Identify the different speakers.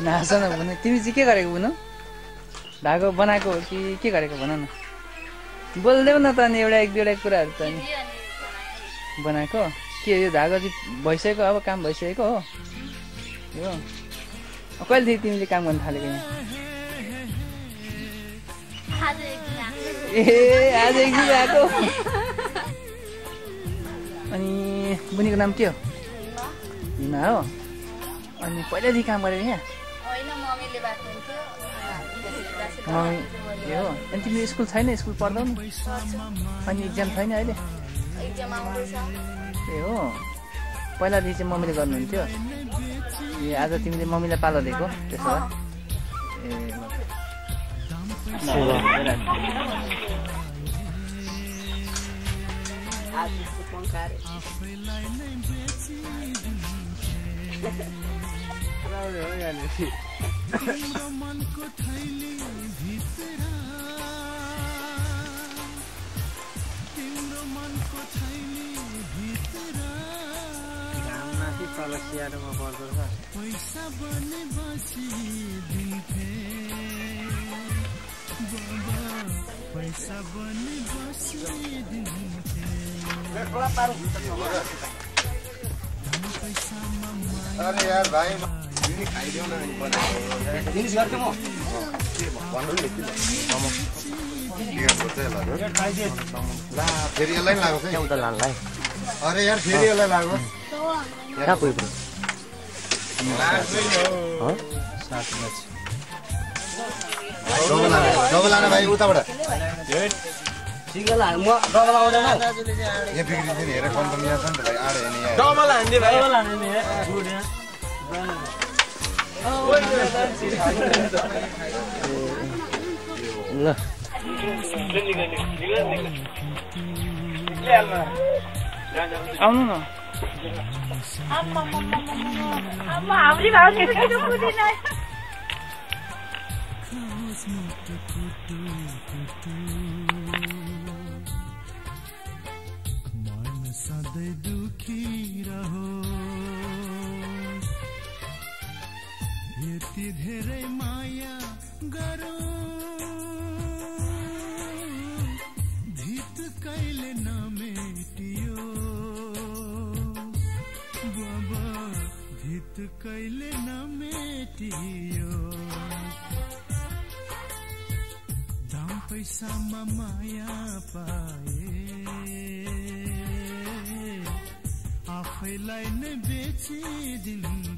Speaker 1: नाच न बुनु तिमी चाहिँ के गरेको बुनु धागो बनाएको हो कि के गरेको भन न बोल्देऊ न त अनि एउटा एक दुईवटा कुराहरू त नि बनाएको के यो धागो चाहिँ भइसकेको अब काम भइसकेको हो यो कहिलेदेखि तिमीले काम गर्न थालेको यहाँ ए आज एक दिन आएको अनि बुनीको नाम के हो हिमा हो अनि पहिल्यैदेखि काम गरेको यहाँ ए हो अनि तिमीले स्कुल छैन स्कुल पढ्दैनौ नि अनि इक्जाम छैन अहिले ए हो पहिलादेखि चाहिँ मम्मीले गर्नुहुन्थ्यो ए आज तिमीले मम्मीलाई पालो दिएको त्यसो
Speaker 2: अरे यार भाइ फेरि यसलाई लाग्छ अरे यार फेरि यसलाई लाग्छ डबल लाने भाइ उताबाट सिंगल म डबल आउँदैन यहाँ बिग्रिन्छ नि हेर कम्पनी यहाँ छ नि त भाइ आडे नि यहाँ डबल हान्ने भाइ डबल हान्ने नि
Speaker 1: ल आउनु न
Speaker 3: हाम्री भाउ केटो पुदिन
Speaker 4: मन सधैँ दुखी रहो यति धेरै माया गरौ धित कहिले नमेटियो बाबा धित कहिले नमेटियो दाम पैसामा माया पाए आफैलाई नै बेचिदिनु